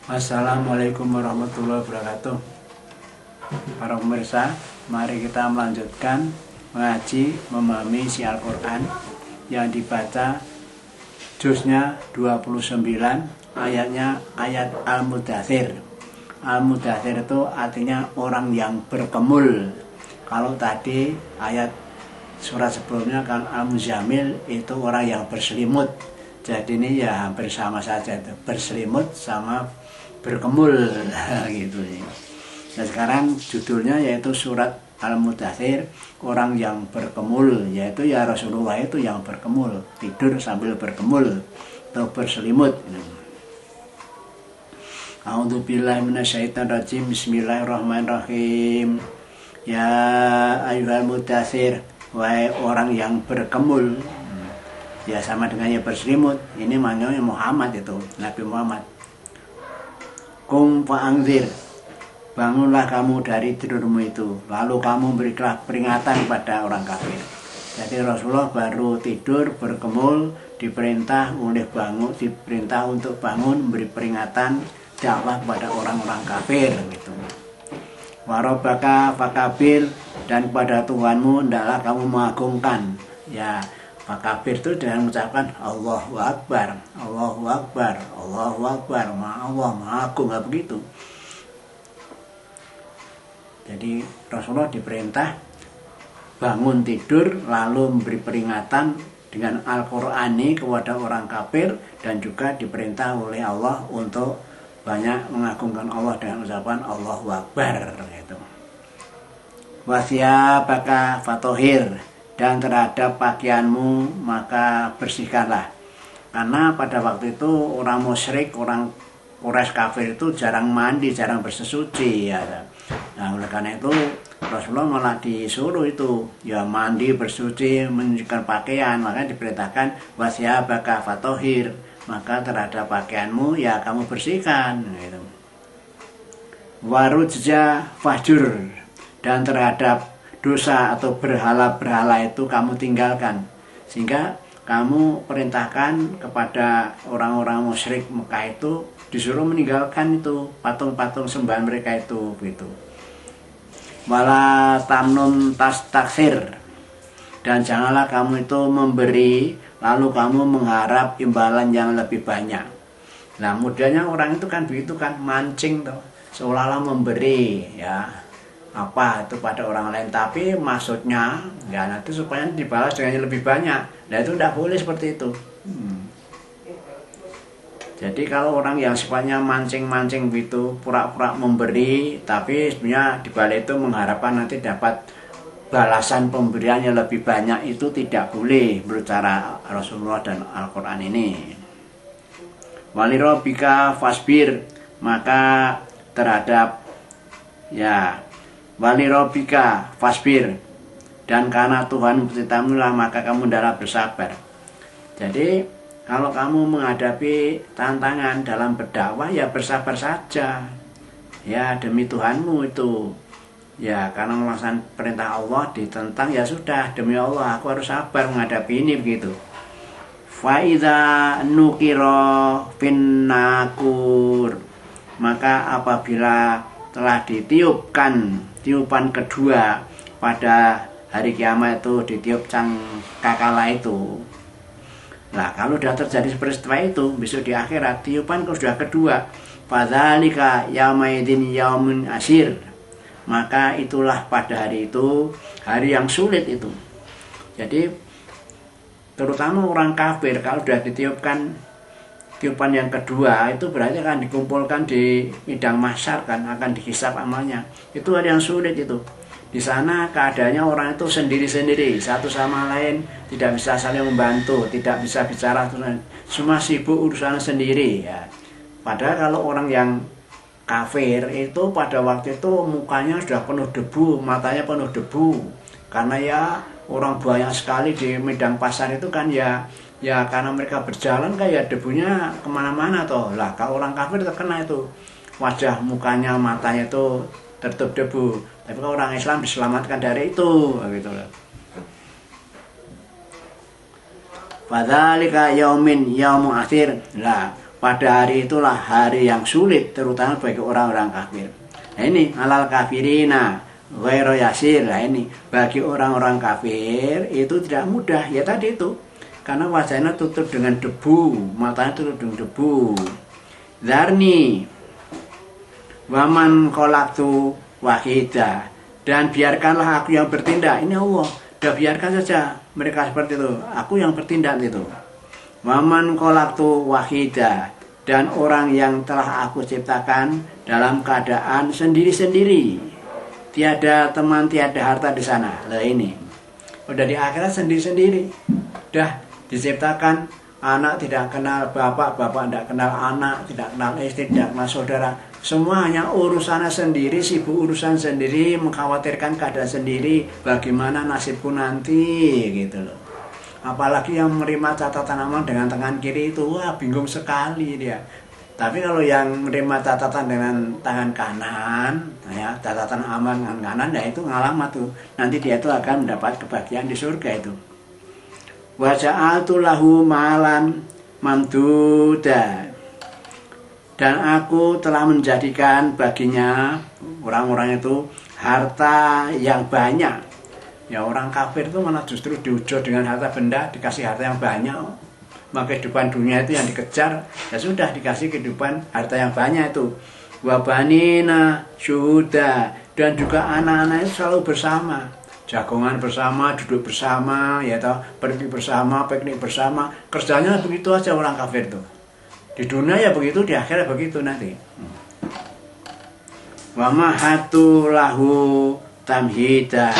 Assalamualaikum warahmatullahi wabarakatuh. Para pemirsa, mari kita melanjutkan mengaji memahami isi Al-Quran yang dibaca juznya 29, ayatnya ayat Al-Mudathir. Al-Mudathir itu artinya orang yang berkemul. Kalau tadi ayat surat sebelumnya kan Al-Muzamil itu orang yang berselimut. Jadi ini ya hampir sama saja itu, berselimut sama berkemul gitu. Nah sekarang judulnya yaitu surat Al-Mudathir, orang yang berkemul, yaitu ya Rasulullah itu yang berkemul, tidur sambil berkemul atau berselimut. A'udzubillahi minasyaitonirrajim. Bismillahirrahmanirrahim. Ya ayyuhal mudathir, wahai orang yang berkemul. Ya sama dengan yang berselimut. Ini maknanya Muhammad itu, Nabi Muhammad. Kum fa'angzir, bangunlah kamu dari tidurmu itu, lalu kamu berilah peringatan pada orang kafir. Jadi Rasulullah baru tidur berkemul, diperintah untuk bangun, memberi peringatan dakwah kepada orang-orang kafir gitu. Warobaka fakabir, dan kepada Tuhanmu hendaklah kamu mengagungkan. Ya, fakabir itu dengan mengucapkan Allahu Akbar, Allahu Akbar, Allahu Akbar, Allah Maha Agung, begitu. Jadi Rasulullah diperintah bangun tidur lalu memberi peringatan dengan Al-Quran ini kepada orang kafir, dan juga diperintah oleh Allah untuk banyak mengagungkan Allah dengan ucapan Allahu Akbar gitu. Wasyabaka fatohir, dan terhadap pakaianmu maka bersihkanlah. Karena pada waktu itu orang musyrik, orang Quraisy kafir itu jarang mandi, jarang bersesuci ya. Nah oleh karena itu Rasulullah malah disuruh itu ya mandi, bersuci, mencucikan pakaian. Maka diperintahkan wasyabaka fatohir, maka terhadap pakaianmu ya kamu bersihkan gitu. Warujja fahjur, dan terhadap dosa atau berhala-berhala itu kamu tinggalkan. Sehingga kamu perintahkan kepada orang-orang musyrik Mekah itu disuruh meninggalkan itu patung-patung sembahan mereka itu gitu. Wala tamnun tas taksir, dan janganlah kamu itu memberi lalu kamu mengharap imbalan yang lebih banyak. Nah mudahnya orang itu kan begitu kan, mancing tuh, seolah-olah memberi ya apa itu pada orang lain, tapi maksudnya ya nanti supaya dibalas dengan lebih banyak. Nah itu tidak boleh seperti itu. Jadi kalau orang yang sifatnya mancing-mancing gitu, pura-pura memberi, tapi sebenarnya dibalik itu mengharapkan nanti dapat balasan pemberiannya lebih banyak, itu tidak boleh menurut cara Rasulullah dan Al-Quran ini. Walirobika fasbir, maka terhadap ya walirobika fasbir, dan karena Tuhan menciptamu lah maka kamu hendaklah bersabar. Jadi kalau kamu menghadapi tantangan dalam berdakwah ya bersabar saja ya demi Tuhanmu itu ya, karena melaksanakan perintah Allah ditentang ya sudah, demi Allah aku harus sabar menghadapi ini begitu. Faiza nukiro finnakur, maka apabila telah ditiupkan tiupan kedua pada hari kiamat itu, ditiup cangkakala itu. Nah kalau sudah terjadi peristiwa itu besok di akhirat, tiupan sudah kedua, fadzalika yaumaidin yaumun asir, maka itulah pada hari itu hari yang sulit itu. Jadi terutama orang kafir kalau sudah ditiupkan tiupan yang kedua itu berarti akan dikumpulkan di midang mahsyar kan, akan dihisab amalnya. Itu hari yang sulit itu. Di sana keadaannya orang itu sendiri-sendiri, satu sama lain tidak bisa saling membantu, tidak bisa bicara, semua sibuk urusan sendiri ya. Padahal kalau orang yang kafir itu pada waktu itu mukanya sudah penuh debu, matanya penuh debu, karena ya orang banyak sekali di medan pasar itu kan ya karena mereka berjalan kayak debunya kemana-mana toh. Lah kalau orang kafir terkena itu wajah, mukanya, matanya itu tertutup debu. Tapi kalau orang Islam diselamatkan dari itu gitu loh. Fadzalika yaumin yaumu akhir. Lah pada hari itulah hari yang sulit terutama bagi orang-orang kafir. Nah ini alal kafirina ghairu yasir. Nah ini bagi orang-orang kafir itu tidak mudah ya tadi itu. Karena wajahnya tutup dengan debu, matanya tutup dengan debu. Zarni waman khalaqtu wahida, dan biarkanlah aku yang bertindak. Ini Allah, udah biarkan saja mereka seperti itu, aku yang bertindak itu. Waman khalaqtu wahida, dan orang yang telah aku ciptakan dalam keadaan sendiri-sendiri, tiada teman, tiada harta di sana. Lah ini udah di akhirat sendiri-sendiri, udah diciptakan anak tidak kenal bapak, bapak tidak kenal anak, tidak kenal istri, tidak kenal saudara. Semua hanya urusannya sendiri, sibuk urusan sendiri, mengkhawatirkan keadaan sendiri, bagaimana nasibku nanti gitu loh. Apalagi yang menerima catatan amal dengan tangan kiri itu, wah bingung sekali dia. Tapi kalau yang menerima catatan dengan tangan kanan, ya catatan amal dengan kanan, ya itu ngalamat tuh. Nanti dia itu akan mendapat kebahagiaan di surga itu. Wa ja'altu lahu malan mamduda, dan aku telah menjadikan baginya orang-orang itu harta yang banyak. Ya orang kafir itu malah justru diuji dengan harta benda, dikasih harta yang banyak. Maka kehidupan dunia itu yang dikejar, ya sudah dikasih kehidupan harta yang banyak itu. Wa banina syuhuda, dan juga anak-anak itu selalu bersama. Jagongan bersama, duduk bersama, ya toh, pergi bersama, piknik bersama. Kerjanya begitu aja orang kafir tuh. Di dunia ya begitu, di akhirat begitu nanti. Wa mahatu lahu tamhida,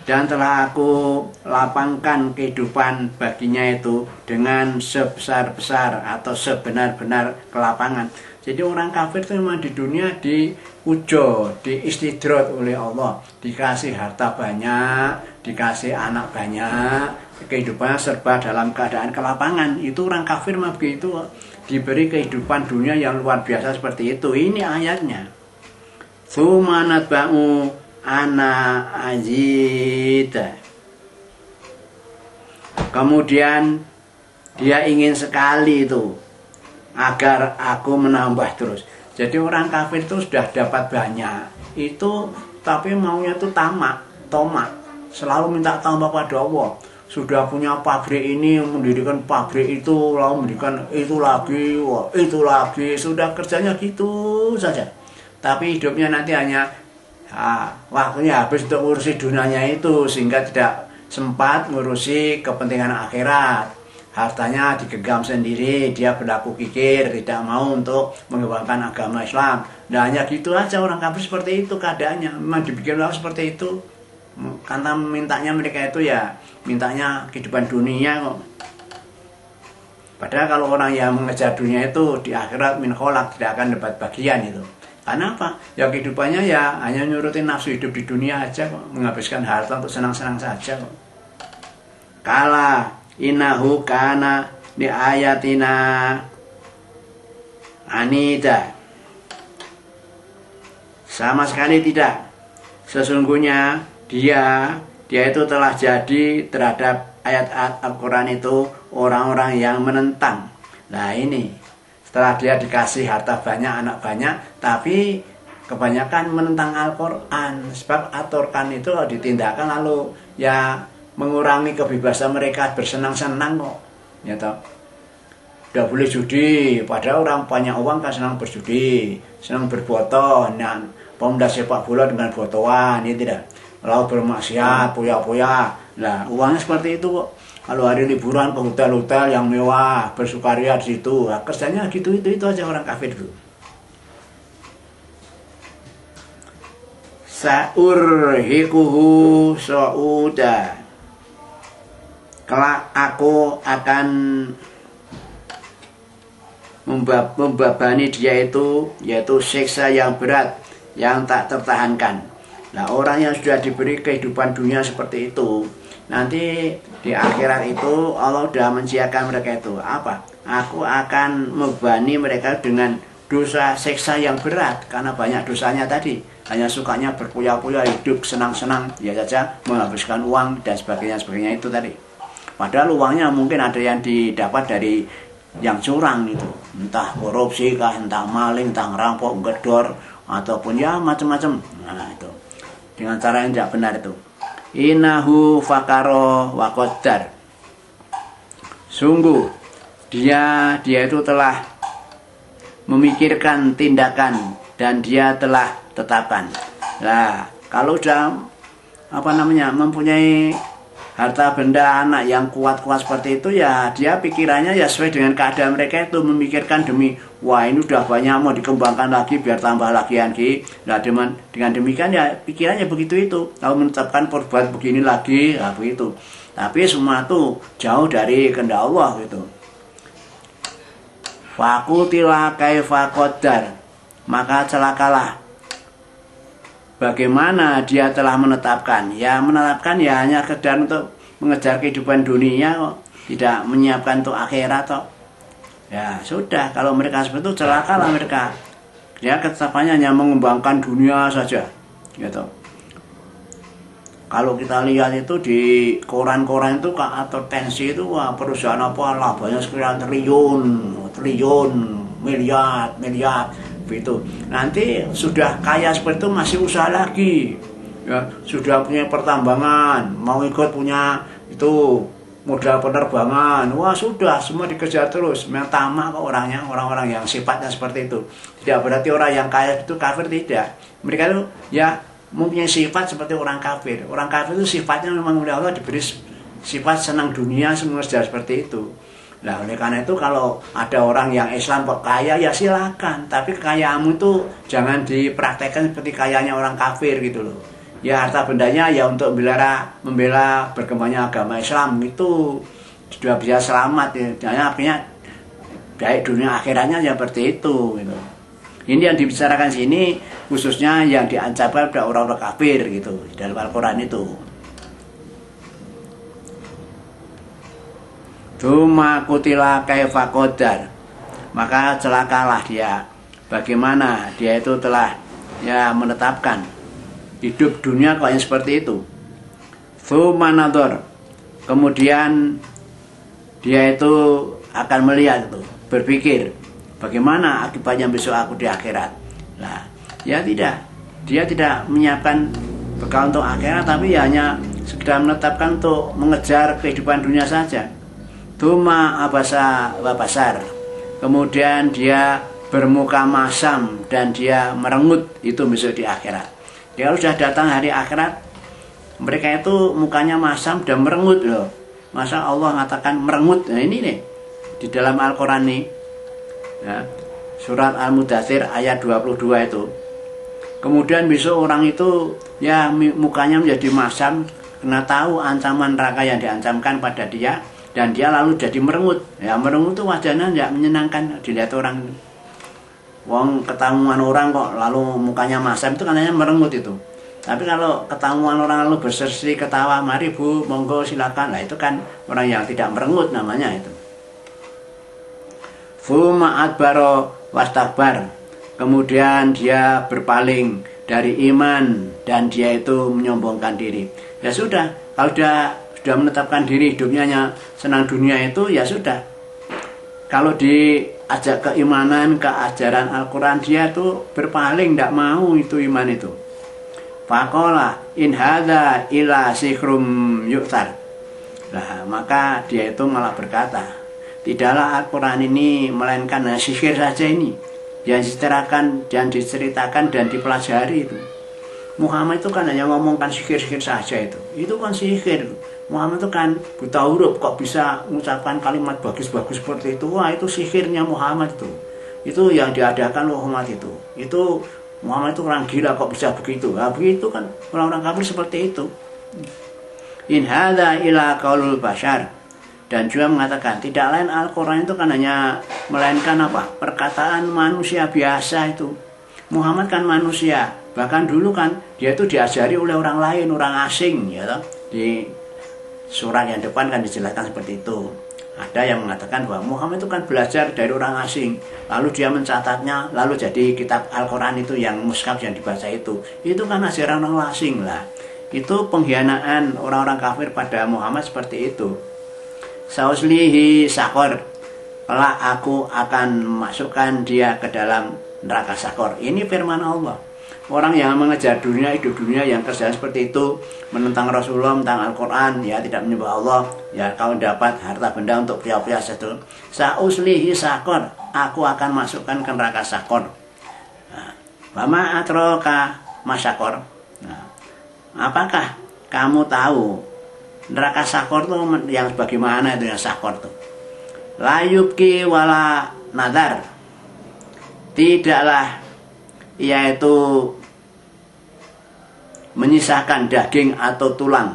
dan telah aku lapangkan kehidupan baginya itu dengan sebesar-besar atau sebenar-benar kelapangan. Jadi orang kafir itu memang di dunia diujo, diistidrot oleh Allah, dikasih harta banyak, dikasih anak banyak, kehidupannya serba dalam keadaan kelapangan. Itu orang kafir memang begitu, diberi kehidupan dunia yang luar biasa seperti itu. Ini ayatnya. Sumanat ba'u ana ajita. Kemudian dia ingin sekali itu agar aku menambah terus. Jadi orang kafir itu sudah dapat banyak itu, tapi maunya itu tamak, tomak, selalu minta tambah pada Allah. Sudah punya pabrik ini, mendirikan pabrik itu, lalu mendirikan itu lagi, wah, itu lagi, sudah kerjanya gitu saja. Tapi hidupnya nanti hanya waktunya habis untuk ngurusi dunianya itu, sehingga tidak sempat ngurusi kepentingan akhirat. Hartanya digenggam sendiri, dia berlaku kikir, tidak mau untuk mengembangkan agama Islam. Nah hanya gitu aja orang kafir seperti itu keadaannya. Memang dibikin orang seperti itu. Karena mintanya mereka itu ya mintanya kehidupan dunia kok. Padahal kalau orang yang mengejar dunia itu di akhirat min kholak tidak akan dapat bagian itu. Karena apa? Ya kehidupannya ya hanya nyurutin nafsu hidup di dunia aja kok, menghabiskan harta untuk senang-senang saja kok. Kala innahu kana li ayatina anida, sama sekali tidak. Sesungguhnya dia itu telah jadi terhadap ayat-ayat Al-Quran itu orang-orang yang menentang. Nah ini setelah dia dikasih harta banyak, anak banyak, tapi kebanyakan menentang Al-Quran. Sebab Al-Quran itu ditindakkan lalu ya mengurangi kebebasan mereka bersenang-senang kok, ya toh. Udah boleh judi, padahal orang banyak uang kan senang berjudi, senang berfoto, nah pemuda sepak bola dengan fotoan, ya tidak. Lalu bermaksiat, poya-poya, nah uangnya seperti itu kok. Kalau hari liburan ke hotel-hotel yang mewah, bersukaria di situ, nah, kerjanya gitu itu aja orang kafir itu. Sa'urhiquhu sa'uda, kelak aku akan membebani dia itu, yaitu siksa yang berat, yang tak tertahankan. Nah orang yang sudah diberi kehidupan dunia seperti itu, nanti di akhirat itu Allah sudah mensiapkan mereka itu apa? Aku akan membebani mereka dengan dosa siksa yang berat, karena banyak dosanya tadi. Hanya sukanya berpoya-poya, hidup senang-senang, ya saja menghabiskan uang dan sebagainya itu tadi. Padahal uangnya mungkin ada yang didapat dari yang curang itu, entah korupsi kah, entah maling, entah ngerampok, gedor, ataupun ya macam-macam. Nah itu dengan cara yang tidak benar itu. Innahu fakaro wa qaddar. Sungguh dia itu telah memikirkan tindakan dan dia telah tetapkan. Nah, kalau sudah mempunyai harta benda anak yang kuat-kuat seperti itu, ya dia pikirannya ya sesuai dengan keadaan mereka itu, memikirkan demi wah ini udah banyak mau dikembangkan lagi biar tambah lagi. Nah dengan demikian ya pikirannya begitu itu, kalau menetapkan perbuat begini lagi ya begitu. Tapi semua itu jauh dari kehendak Allah gitu. Fakutila kaifa qaddar, maka celakalah bagaimana dia telah menetapkan. Ya menetapkan ya hanya sekedar untuk mengejar kehidupan dunia kok, tidak menyiapkan untuk akhirat kok. Ya sudah, kalau mereka seperti itu celakalah mereka. Dia ketetapannya hanya mengembangkan dunia saja gitu. Kalau kita lihat itu di koran-koran itu atau tensi itu, wah perusahaan apa labanya sekian triliun, miliar gitu. Nanti sudah kaya seperti itu masih usaha lagi. Ya, sudah punya pertambangan, mau ikut punya itu modal penerbangan. Wah, sudah semua dikejar terus. Memang tamak kok orangnya, orang-orang yang sifatnya seperti itu. Tidak berarti orang yang kaya itu kafir, tidak. Mereka itu ya mempunyai sifat seperti orang kafir. Orang kafir itu sifatnya memang oleh Allah diberi sifat senang dunia, mengejar seperti itu. Nah oleh karena itu kalau ada orang yang Islam kok kaya ya silakan, tapi kekayaanmu itu jangan dipraktekkan seperti kayanya orang kafir gitu loh. Ya harta bendanya ya untuk membela berkembangnya agama Islam itu sudah bisa selamat ya. Artinya baik dunia akhiratnya ya seperti itu gitu. Ini yang dibicarakan sini khususnya yang diancamkan pada orang-orang kafir gitu dalam Al-Quran itu. Cuma kutila kaifa qaddar, maka celakalah dia bagaimana dia itu telah ya menetapkan hidup dunia kok yang seperti itu. Tsumma nadhar, kemudian dia itu akan melihat itu, berpikir bagaimana akibatnya besok aku di akhirat. Nah, ya tidak, dia tidak menyiapkan bekal untuk akhirat, tapi ya hanya sekedar menetapkan untuk mengejar kehidupan dunia saja. Tuma abasa wabasar, kemudian dia bermuka masam dan dia merengut itu besok di akhirat. Dia sudah datang hari akhirat, mereka itu mukanya masam dan merengut loh. Masa Allah mengatakan merengut. Nah ini nih di dalam Al-Quran nih ya, surat Al-Mudathir ayat 22 itu. Kemudian besok orang itu ya mukanya menjadi masam karena tahu ancaman neraka yang diancamkan pada dia. Dan dia lalu jadi merengut. Ya merengut itu wajahnya tidak menyenangkan dilihat orang. Wong ketamuan orang kok lalu mukanya masam itu katanya merengut itu. Tapi kalau ketamuan orang lalu berseri ketawa, mari bu, monggo silakan. Nah itu kan orang yang tidak merengut namanya itu. Fuma adbaro wastakbar. Kemudian dia berpaling dari iman dan dia itu menyombongkan diri. Ya sudah, kalau sudah menetapkan diri hidupnya hanya senang dunia itu ya sudah. Kalau diajak keimanan, ke ajaran Al-Quran dia itu berpaling, tidak mau itu iman itu. Faqala in hadza illa sikhrum yu'tar. Nah, maka dia itu malah berkata, tidaklah Al-Quran ini melainkan sihir saja ini yang diceritakan dan diceritakan dan dipelajari itu. Muhammad itu kan hanya ngomongkan sihir-sihir saja itu. Itu kan sihir. Muhammad itu kan buta huruf kok bisa mengucapkan kalimat bagus-bagus seperti itu. Wah itu sihirnya Muhammad itu. Itu yang diadakan Muhammad itu. Itu Muhammad itu orang gila kok bisa begitu. Nah begitu kan orang-orang kafir seperti itu. In hadza illa qaulul bashar. Dan juga mengatakan tidak lain Al-Quran itu kan hanya melainkan apa? Perkataan manusia biasa itu. Muhammad kan manusia. Bahkan dulu kan dia itu diajari oleh orang lain, orang asing ya toh. Di surat yang depan kan dijelaskan seperti itu. Ada yang mengatakan bahwa Muhammad itu kan belajar dari orang asing, lalu dia mencatatnya, lalu jadi kitab Al-Quran itu yang mushaf yang dibaca itu kan ajaran orang asing lah. Itu pengkhianaan orang-orang kafir pada Muhammad seperti itu. Sauslihi sakor, kelak aku akan masukkan dia ke dalam neraka sakor. Ini firman Allah. Orang yang mengejar dunia, hidup dunia, yang kerjaan seperti itu, menentang Rasulullah, tentang Al-Quran, ya tidak menyembah Allah, ya kau dapat harta benda untuk pria-pria satu. Sa'uslihi sakor, aku akan masukkan ke neraka sakor. Wama atroka masakor. Nah, apakah kamu tahu neraka sakor itu yang bagaimana itu yang sakor itu? Layubki wala nadar, tidaklah yaitu menyisakan daging atau tulang,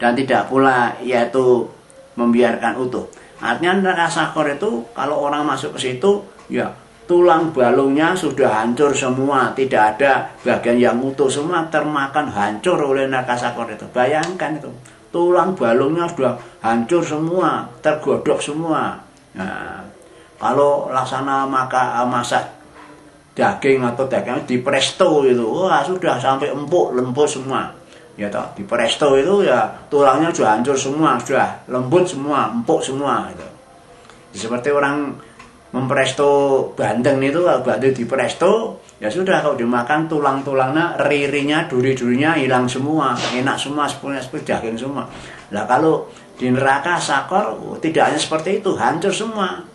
dan tidak pula yaitu membiarkan utuh. Artinya neraka sakor itu kalau orang masuk ke situ, ya tulang balungnya sudah hancur semua, tidak ada bagian yang utuh, semua termakan hancur oleh neraka sakor itu. Bayangkan itu, tulang balungnya sudah hancur semua, tergodok semua. Nah, kalau laksana masak daging atau daging di presto itu, wah sudah sampai empuk lembut semua, ya toh. Di presto itu ya tulangnya sudah hancur semua, sudah lembut semua, empuk semua itu. Seperti orang mempresto bandeng itu, kalau bandeng di presto ya sudah, kalau dimakan tulang-tulangnya, ririnya, duri-durinya hilang semua, enak semua, seperti daging semua. Nah kalau di neraka sakor tidak hanya seperti itu, hancur semua.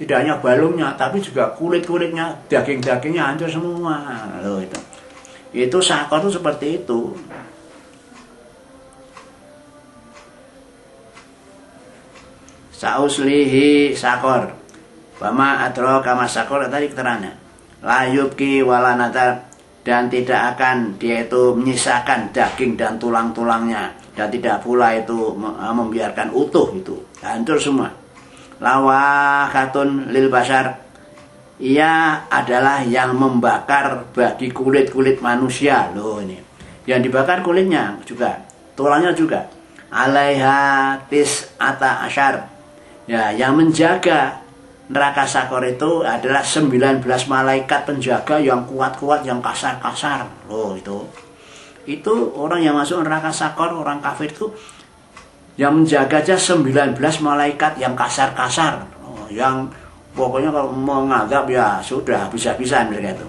Tidak hanya balungnya, tapi juga kulit-kulitnya, daging-dagingnya hancur semua. Loh, itu sakor itu seperti itu. Sauslihi sakor. Bama adroka masakor, tadi keterangannya. Layubki wala nadar, dan tidak akan dia itu menyisakan daging dan tulang-tulangnya, dan tidak pula itu membiarkan utuh, itu hancur semua. Lawakatun lil basar, ia adalah yang membakar bagi kulit-kulit manusia. Loh, ini yang dibakar kulitnya juga, tulangnya juga. Alaiha tis'ata asyar, ya, yang menjaga neraka sakor itu adalah 19 malaikat penjaga yang kuat-kuat, yang kasar-kasar. Loh, itu orang yang masuk neraka sakor, orang kafir itu yang menjaga aja 19 malaikat yang kasar-kasar. Oh, yang pokoknya kalau mau ngadab ya sudah bisa-bisa mereka itu.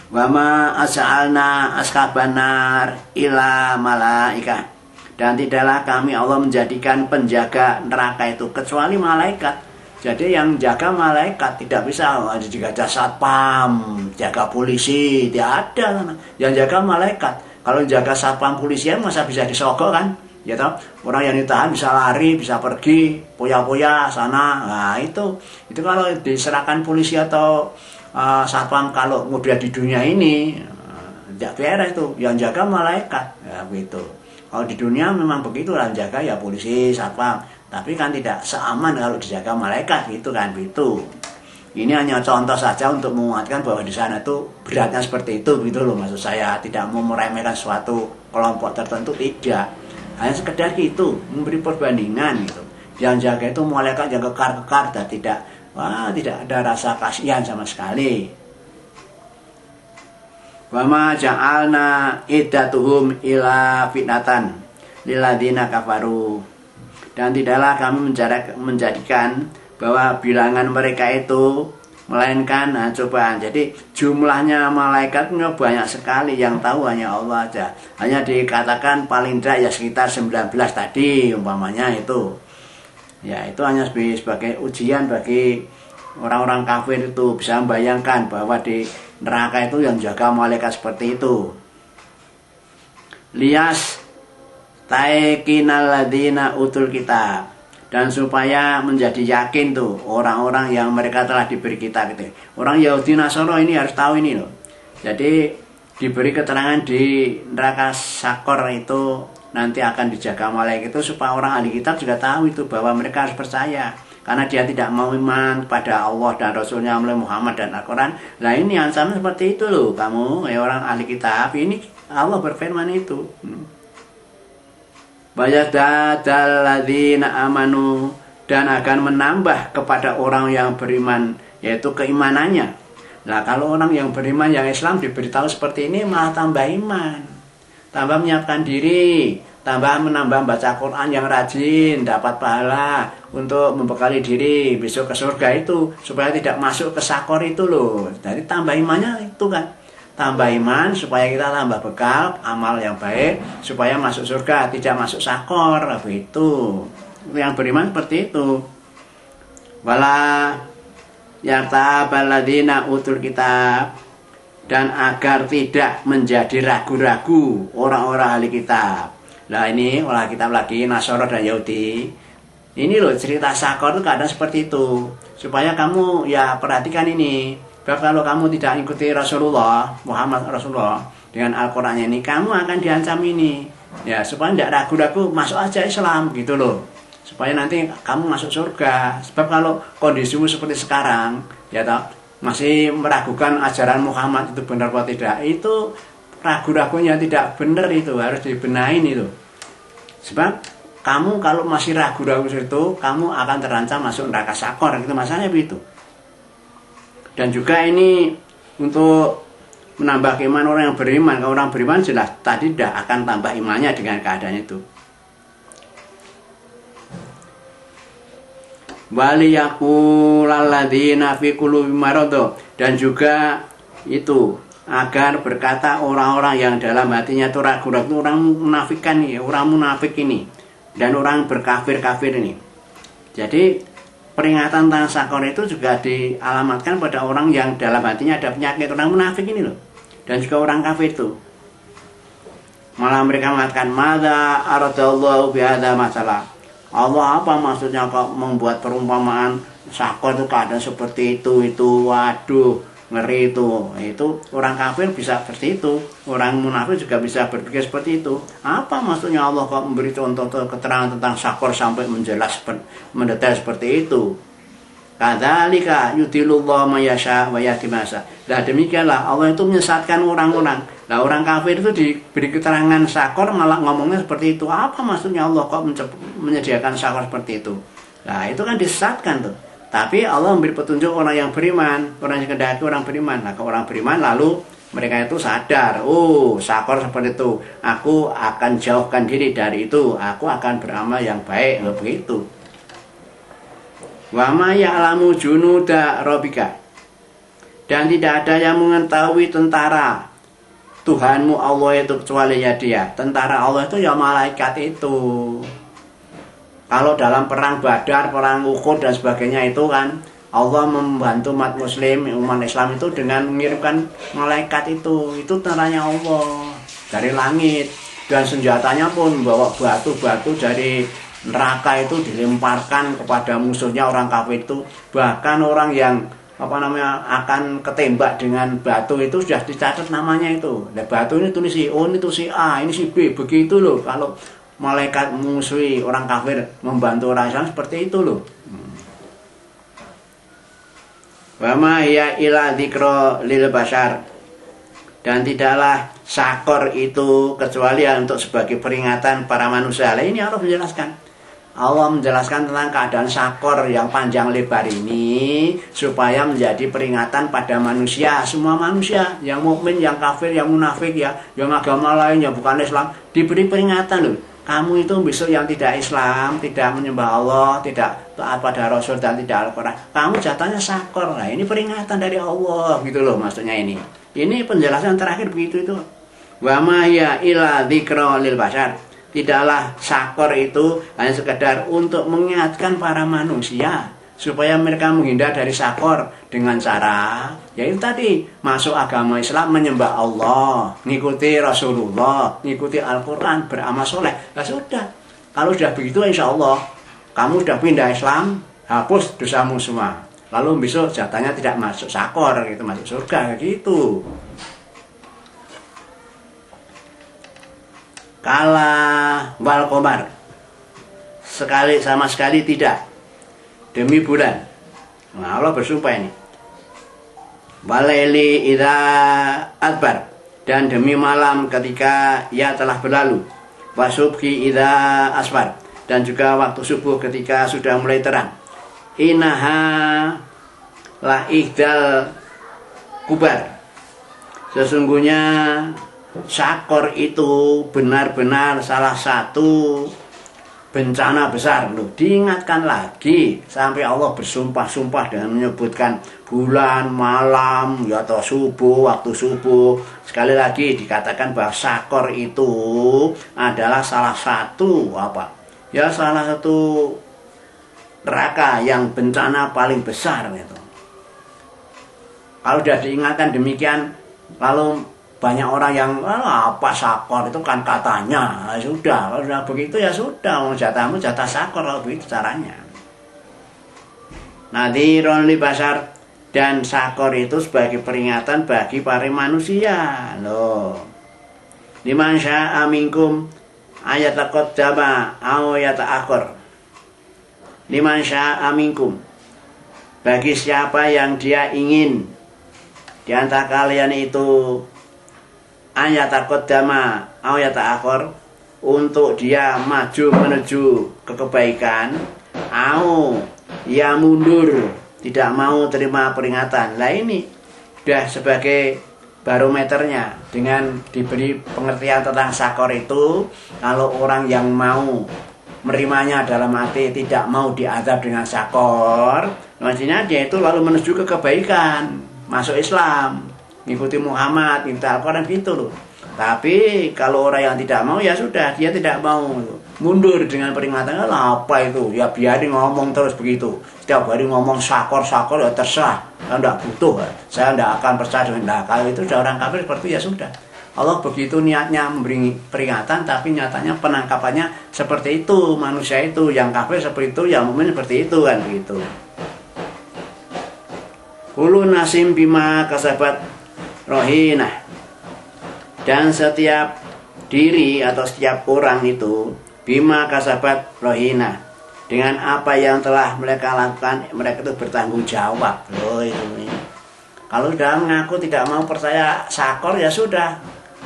Wama as'alna askabanar ila malaika, dan tidaklah kami Allah menjadikan penjaga neraka itu kecuali malaikat. Jadi yang jaga malaikat, tidak bisa jaga satpam, jaga polisi, tidak ada. Yang jaga malaikat. Kalau jaga satpam polisian masa bisa disogok kan? Ya toh, orang yang ditahan bisa lari, bisa pergi, poya-poya sana. Nah, itu kalau diserahkan polisi atau satpam, kalau mudah di dunia ini tidak beres itu. Yang jaga malaikat, ya begitu. Kalau di dunia memang begitu, yang jaga ya polisi, satpam. Tapi kan tidak seaman kalau dijaga malaikat, gitu kan, begitu. Ini hanya contoh saja untuk menguatkan bahwa di sana itu beratnya seperti itu, gitu loh, maksud saya. Tidak mau meremehkan suatu kelompok tertentu, tidak. Hanya sekedar gitu, memberi perbandingan gitu. Yang jaga itu malaikat yang kekar-kekar, dan tidak ada rasa kasihan sama sekali. Wama ja'alna iddatuhum ila fitnatan lilladzina kafaru, dan tidaklah kami menjadikan bahwa bilangan mereka itu melainkan cobaan. Jadi jumlahnya malaikatnya banyak sekali, yang tahu hanya Allah aja. Hanya dikatakan paling tidak ya sekitar 19 tadi umpamanya itu. Ya itu hanya sebagai ujian bagi orang-orang kafir itu, bisa membayangkan bahwa di neraka itu yang jaga malaikat seperti itu. Lias taikinal ladina utul kitab, dan supaya menjadi yakin tuh orang-orang yang mereka telah diberi kitab itu. Orang Yahudi Nasrani ini harus tahu ini loh. Jadi diberi keterangan di neraka sakor itu nanti akan dijaga malaikat itu, supaya orang ahli kitab juga tahu itu, bahwa mereka harus percaya. Karena dia tidak mau iman kepada Allah dan Rasulnya melalui Muhammad dan Al-Quran. Nah ini ancaman seperti itu loh, kamu orang ahli kitab. Ini Allah berfirman itu. Bayadadalladzina amanu, dan akan menambah kepada orang yang beriman, yaitu keimanannya. Nah kalau orang yang beriman, yang Islam diberitahu seperti ini, malah tambah iman, tambah menyiapkan diri, tambah menambah baca Quran yang rajin, dapat pahala untuk membekali diri besok ke surga itu, supaya tidak masuk ke sakor itu loh. Jadi tambah imannya itu kan, tambah iman supaya kita tambah bekal amal yang baik supaya masuk surga, tidak masuk sakor. Begitu yang beriman seperti itu. Wala yartaballadina utul kitab, dan agar tidak menjadi ragu-ragu orang-orang ahli kitab. Nah ini orang kitab lagi Nasara dan Yahudi. Ini loh cerita sakor itu kadang seperti itu, supaya kamu ya perhatikan ini. Sebab kalau kamu tidak ikuti Rasulullah Muhammad Rasulullah dengan Al-Qur'annya ini, kamu akan diancam ini. Ya supaya tidak ragu-ragu, masuk aja Islam gitu loh, supaya nanti kamu masuk surga. Sebab kalau kondisimu seperti sekarang, ya toh, masih meragukan ajaran Muhammad itu benar atau tidak, itu ragu-ragunya tidak benar, itu harus dibenahin itu. Sebab kamu kalau masih ragu-ragu itu, kamu akan terancam masuk neraka sakor, itu masalahnya begitu. Dan juga ini untuk menambah keimanan orang yang beriman. Kalau orang beriman jelas tadi tidak akan tambah imannya dengan keadaan itu. Waliyaqulalladzina fi qulubihim maradun, dan juga itu agar berkata orang-orang yang dalam hatinya itu ragu-ragu, orang munafikan ini, orang munafik ini, dan orang berkafir-kafir ini. Jadi peringatan tentang sakor itu juga dialamatkan pada orang yang dalam hatinya ada penyakit, orang munafik ini loh, dan juga orang kafir itu. Malah mereka mengatakan, madza aradallahu bihadza masalah, Allah apa maksudnya kok membuat perumpamaan sakor itu keadaan seperti itu, waduh ngeri itu. Itu orang kafir bisa seperti itu, orang munafik juga bisa berpikir seperti itu. Apa maksudnya Allah kok memberi contoh keterangan tentang sakor sampai mendetail seperti itu? Kadzalika yudhillullahu may yasha wa yahdi man yasha. Nah demikianlah Allah itu menyesatkan orang-orang. Nah orang kafir itu diberi keterangan sakor malah ngomongnya seperti itu. Apa maksudnya Allah kok menyediakan sakor seperti itu? Nah itu kan disesatkan tuh. Tapi Allah memberi petunjuk orang yang beriman, orang yang kehendaki orang beriman. Nah, ke orang beriman lalu mereka itu sadar, oh sakor seperti itu, aku akan jauhkan diri dari itu, aku akan beramal yang baik, begitu. Wa ma ya'lamu junuda rabbika, dan tidak ada yang mengetahui tentara Tuhanmu Allah itu kecuali ya Dia. Tentara Allah itu ya malaikat itu. Kalau dalam perang Badar, perang Uhud dan sebagainya itu kan Allah membantu umat muslim, umat Islam itu dengan mengirimkan malaikat itu tentaranya Allah dari langit, dan senjatanya pun membawa batu-batu dari neraka itu dilemparkan kepada musuhnya orang kafir itu. Bahkan orang yang akan ketembak dengan batu itu sudah dicatat namanya itu. Nah, batu ini tulis si O, ini tulis si A, ini si B, begitu loh. Kalau malaikat musuhi orang kafir membantu orang Islam seperti itu loh. Wa ma hiya illa dzikra lil bashar, dan tidaklah sakor itu kecuali untuk sebagai peringatan para manusia. Nah, ini Allah menjelaskan tentang keadaan sakor yang panjang lebar ini supaya menjadi peringatan pada manusia, semua manusia, yang mukmin, yang kafir, yang munafik, ya, yang agama lain, yang bukan Islam, diberi peringatan loh. Kamu itu besok yang tidak Islam, tidak menyembah Allah, tidak taat pada Rasul dan tidak Al-Quran, kamu jatahnya sakor. Nah ini peringatan dari Allah gitu loh maksudnya ini. Ini penjelasan terakhir begitu itu. Wa ma hiya illa dzikra lil bashar. Tidaklah sakor itu hanya sekedar untuk mengingatkan para manusia supaya mereka menghindar dari sakor dengan cara yaitu tadi masuk agama Islam, menyembah Allah, ngikuti Rasulullah, ngikuti Al-Quran, beramal soleh. Nah sudah, kalau sudah begitu insya Allah kamu sudah pindah Islam, hapus dosamu semua, lalu besok jatahnya tidak masuk sakor gitu, masuk surga gitu. Kala wal qamar, sama sekali tidak, demi bulan. Nah, Allah bersumpah ini. Walaili idza adbar, dan demi malam ketika ia telah berlalu. Wasubhi idza asfar, dan juga waktu subuh ketika sudah mulai terang. Innaha la ihdal kubar, sesungguhnya sakor itu benar-benar salah satu bencana besar loh. Diingatkan lagi sampai Allah bersumpah-sumpah dengan menyebutkan bulan, malam, ya atau subuh, waktu subuh. Sekali lagi dikatakan bahwa sakor itu adalah salah satu apa? Ya salah satu neraka yang bencana paling besar gitu. Kalau sudah diingatkan demikian, lalu banyak orang yang apa sakor itu kan katanya, nah, sudah kalau sudah begitu ya sudah, jatahmu jatah sakor kalau begitu caranya. Nadhiron li basar, dan sakor itu sebagai peringatan bagi para manusia loh. Liman syaa minkum ayat taqaddama aw yata'akhir. Liman syaa minkum, bagi siapa yang dia ingin di antara kalian itu ayat taqaddama aw yata'akhir, untuk dia maju menuju ke kebaikan, au ya mundur tidak mau terima peringatan. Nah ini sudah sebagai barometernya dengan diberi pengertian tentang sakor itu. Kalau orang yang mau menerimanya dalam arti tidak mau diazab dengan sakor, maksudnya dia itu lalu menuju ke kebaikan, masuk Islam, mengikuti Muhammad, mengikuti Al-Quran gitu loh. Tapi kalau orang yang tidak mau ya sudah, dia tidak mau mundur dengan peringatan. Apa itu? Ya biarin ngomong terus begitu. Setiap hari ngomong sakor ya terserah. Saya tidak butuh. Saya tidak akan percaya dengan. Nah, kalau itu sudah orang kafir seperti itu ya sudah. Allah begitu niatnya memberi peringatan, tapi nyatanya penangkapannya seperti itu. Manusia itu yang kafir seperti itu, yang mukmin seperti itu kan begitu. Kullu nasim bima kasabat rohinah. Dan setiap diri atau setiap orang itu bima kasabat rohina, dengan apa yang telah mereka lakukan, mereka itu bertanggung jawab loh itu. Kalau sudah mengaku tidak mau percaya sakor ya sudah,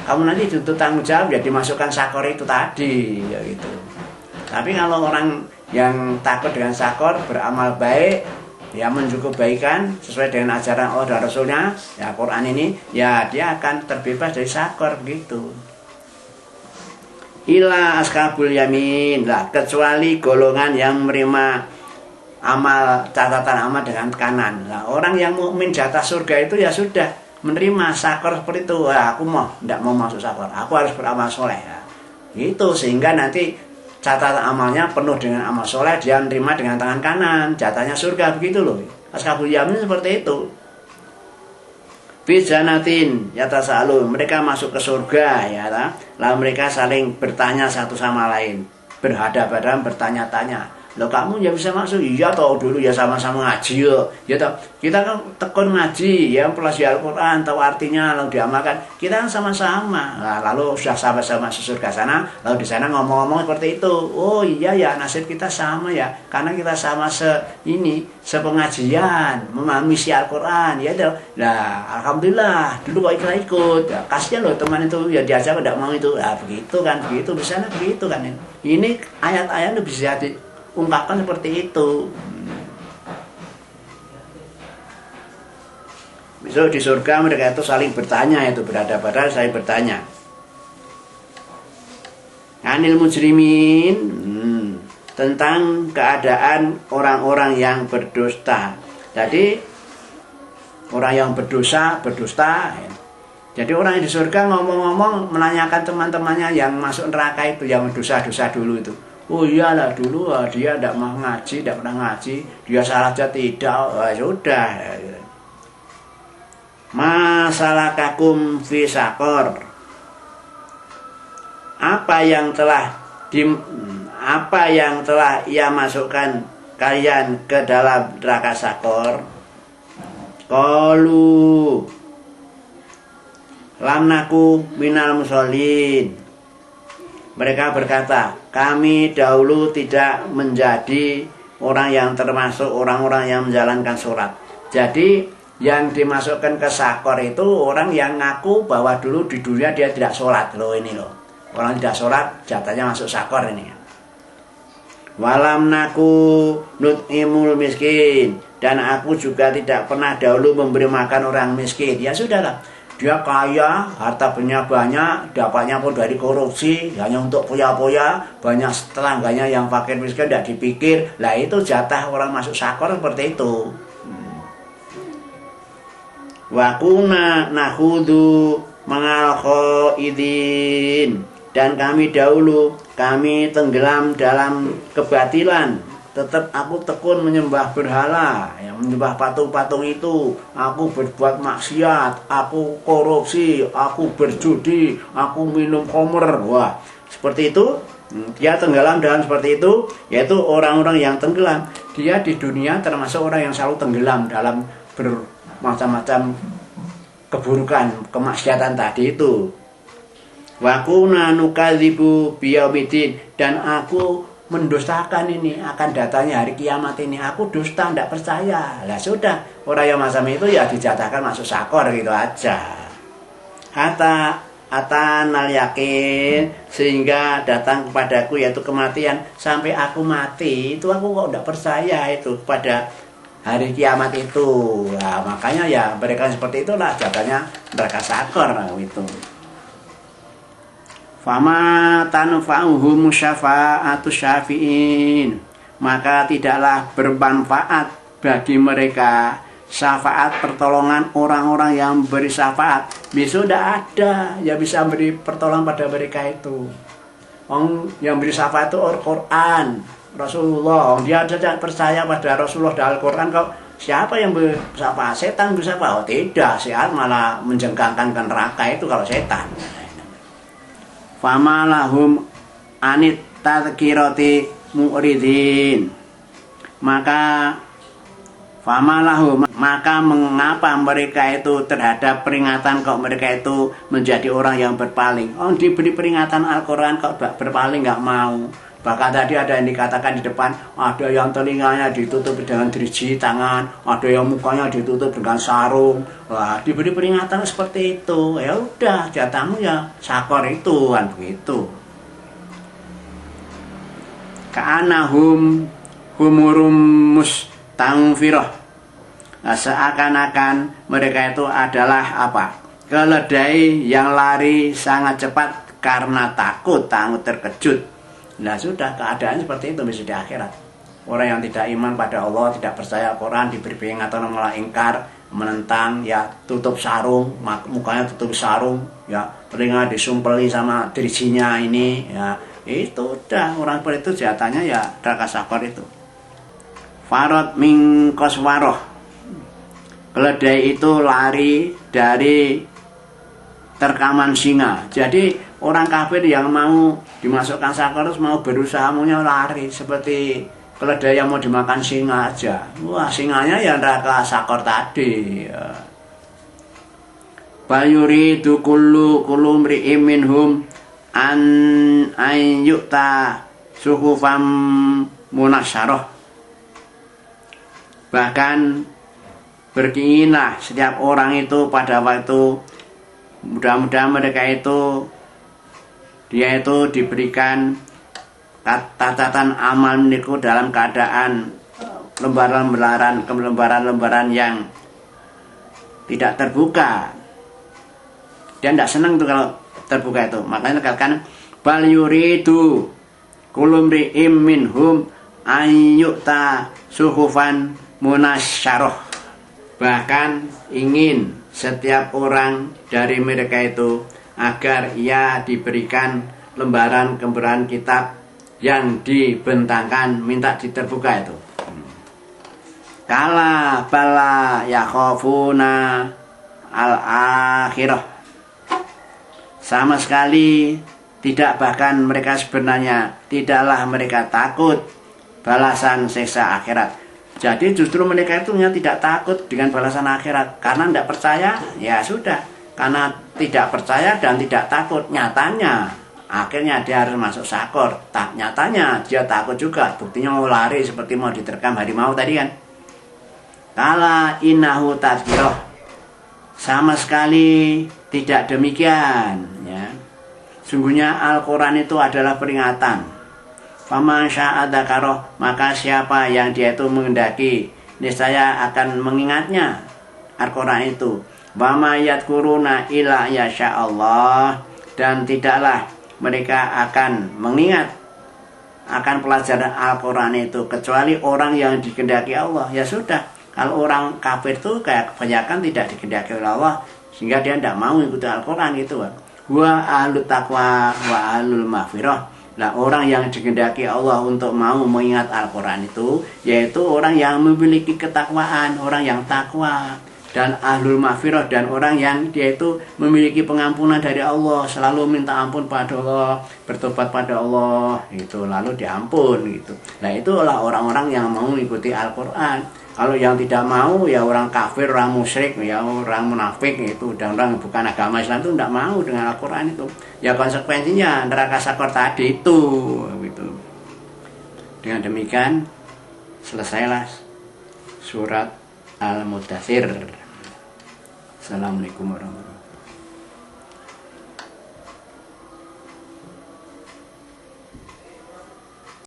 kamu nanti dituntut tanggung jawab ya, dimasukkan sakor itu tadi ya gitu. Tapi kalau orang yang takut dengan sakor, beramal baik, ya menuju kebaikan sesuai dengan ajaran Allah dan Rasulnya, ya Quran ini, ya dia akan terbebas dari sakor begitu. Ila askabul yamin lah, kecuali golongan yang menerima amal, catatan amal dengan kanan. Nah, orang yang mukmin jatah surga itu ya sudah menerima sakor seperti itu. Aku tidak mau masuk sakor, aku harus beramal soleh ya. Gitu sehingga nanti catatan amalnya penuh dengan amal soleh, dia menerima dengan tangan kanan, jatahnya surga begitu loh. Ashabul yamin seperti itu. Bijanatin yatasalun, mereka masuk ke surga ya, lalu mereka saling bertanya satu sama lain, berhadapan bertanya-tanya. Loh kamu ya bisa masuk? Iya toh, dulu ya sama-sama ngaji ya toh. Kita kan tekun ngaji ya, pelajari Al-Quran, tahu artinya, lalu diamalkan. Kita kan sama-sama. Nah, lalu sudah sama-sama masuk surga sana, lalu di sana ngomong-ngomong seperti itu. Oh iya ya, nasib kita sama ya, karena kita sama sepengajian, memahami isi Al-Quran ya toh. Nah, alhamdulillah dulu kok ikut. Ya, kasihan loh teman itu ya, diajak tidak mau itu. Nah, begitu kan, begitu di sana begitu kan. Ini ayat-ayat bisa ungkapkan seperti itu. Besok di surga mereka itu saling bertanya, itu berhadapan saling bertanya. Anil mujrimin, tentang keadaan orang-orang yang berdusta. Jadi orang yang berdusta. Jadi orang yang di surga ngomong-ngomong menanyakan teman-temannya yang masuk neraka itu, yang dosa-dosa dulu itu. Oh iyalah dulu dia tidak mau ngaji, tidak pernah ngaji, dia salah aja tidak, sudah. Masalah kakum fi sakor, apa yang telah ia masukkan kalian ke dalam neraka sakor? Qalu lam naku minal musholin. Mereka berkata, kami dahulu tidak menjadi orang yang termasuk orang-orang yang menjalankan sholat. Jadi yang dimasukkan ke sakor itu orang yang ngaku bahwa dulu di dunia dia tidak sholat. Loh ini loh, orang tidak sholat jatahnya masuk sakor ini. Walam naku nut'imul miskin, dan aku juga tidak pernah dahulu memberi makan orang miskin. Ya sudahlah, dia kaya, harta benda banyak, dapatnya pun dari korupsi, hanya untuk poya-poya, banyak tetangganya yang fakir miskin tidak dipikir. Lah itu jatah orang masuk sakor seperti itu. Wa kunna nahudu ma'al khaidin, dan kami dahulu kami tenggelam dalam kebatilan. Tetap aku tekun menyembah berhala, menyembah patung-patung itu. Aku berbuat maksiat, aku korupsi, aku berjudi, aku minum khamr. Wah, seperti itu. Dia tenggelam dalam seperti itu, yaitu orang-orang yang tenggelam. Dia di dunia termasuk orang yang selalu tenggelam dalam bermacam-macam keburukan, kemaksiatan tadi itu. Wa kunna nukadzibu biyaumiddin, dan aku mendustakan ini akan datanya hari kiamat ini. Aku dusta, tidak percaya. Lah sudah, orang yang macam itu ya dijatahkan masuk sakor gitu aja. Atanal yakin, sehingga datang kepadaku yaitu kematian. Sampai aku mati itu aku kok tidak percaya itu pada hari kiamat itu. Nah, makanya ya mereka seperti itulah jatahnya neraka sakor itu. Fama tanfa'uhum syafa'atu syafi'in, maka tidaklah bermanfaat bagi mereka syafaat pertolongan orang-orang yang beri syafaat. Besok tidak ada yang bisa beri pertolongan pada mereka itu. Yang beri syafaat itu Al-Quran, Rasulullah. Dia tidak percaya pada Rasulullah dan Al-Quran. Kok siapa yang bersyafaat? Setan bersyafaat? Oh tidak, setan malah menjengkangkan ke neraka itu kalau setan. Fama lahum anit tadhkirati mu'ridin, maka fama lahum, maka mengapa mereka itu terhadap peringatan kok mereka itu menjadi orang yang berpaling. Diberi peringatan Al-Quran kok berpaling nggak mau. Bahkan tadi ada yang dikatakan di depan, ada yang telinganya ditutup dengan driji tangan, ada yang mukanya ditutup dengan sarung. Wah, diberi peringatan seperti itu. Ya udah, jatahmu ya sakor itu kan begitu. Ka'anahum humurum mustangfirah. Nah, seakan-akan mereka itu adalah apa? Keledai yang lari sangat cepat karena takut terkejut. Nah sudah, keadaan seperti itu bisa di akhirat. Orang yang tidak iman pada Allah, tidak percaya Al-Quran, diberi peringatan malah ingkar, menentang, ya tutup sarung, mukanya tutup sarung, ya telinga disumpeli sama dirijinya ini, ya itu udah, orang seperti itu jatahnya ya neraka sakor itu. Farad min qaswaroh, keledai itu lari dari terkaman singa. Jadi orang kafir yang mau dimasukkan sakor terus mau berusaha maunya lari seperti keledai yang mau dimakan singa aja. Wah, singanya ya neraka sakor tadi. Bayuridu kullu mri'im minhum an yu'ta suhufam munasyarah. Bahkan berkeinginlah setiap orang itu pada waktu mudah-mudahan mereka itu dia itu diberikan catatan amal niku dalam keadaan lembaran-lembaran yang tidak terbuka. Dia tidak senang tuh kalau terbuka itu. Makanya dikatakan bal yuridu kullu mri'im minhum ayyuta suhufan munasyarah. Bahkan ingin setiap orang dari mereka itu agar ia diberikan lembaran kitab yang dibentangkan minta diterbuka itu. Kala bala yakhafuna al-akhirah, sama sekali tidak, bahkan mereka sebenarnya tidaklah mereka takut balasan siksa akhirat. Jadi justru mereka itu tidak takut dengan balasan akhirat karena tidak percaya. Ya sudah, karena tidak percaya dan tidak takut, nyatanya akhirnya dia harus masuk sakor. Nyatanya dia takut juga, buktinya mau lari seperti mau diterkam harimau tadi kan. Kala innahu tazkirah, sama sekali tidak demikian ya. Sungguhnya Al-Quran itu adalah peringatan. Faman syaa dzakaroh, maka siapa yang dia itu menghendaki niscaya akan mengingatnya Al-Quran itu. Wa ma yadkuruna illa yasha Allah, dan tidaklah mereka akan mengingat akan pelajaran Al-Quran itu kecuali orang yang dikehendaki Allah. Ya sudah, kalau orang kafir itu kayak kebanyakan tidak dikehendaki oleh Allah, sehingga dia tidak mau ikuti Al-Quran gitu. Wa ahlut taqwa wa ahlul maghfirah. Nah, orang yang dikehendaki Allah untuk mau mengingat Al-Quran itu yaitu orang yang memiliki ketakwaan, orang yang takwa. Dan ahlul maghfirah, dan orang yang dia itu memiliki pengampunan dari Allah, selalu minta ampun pada Allah, bertobat pada Allah itu, lalu diampun gitu. Nah, itulah orang-orang yang mau mengikuti Al-Quran. Kalau yang tidak mau ya orang kafir, orang musyrik, ya orang munafik itu, dan orang yang bukan agama Islam itu tidak mau dengan Al-Quran itu. Ya konsekuensinya neraka sakor tadi itu gitu. Dengan demikian selesailah surat Al-Mudaththir. Assalamualaikum warahmatullahi wabarakatuh.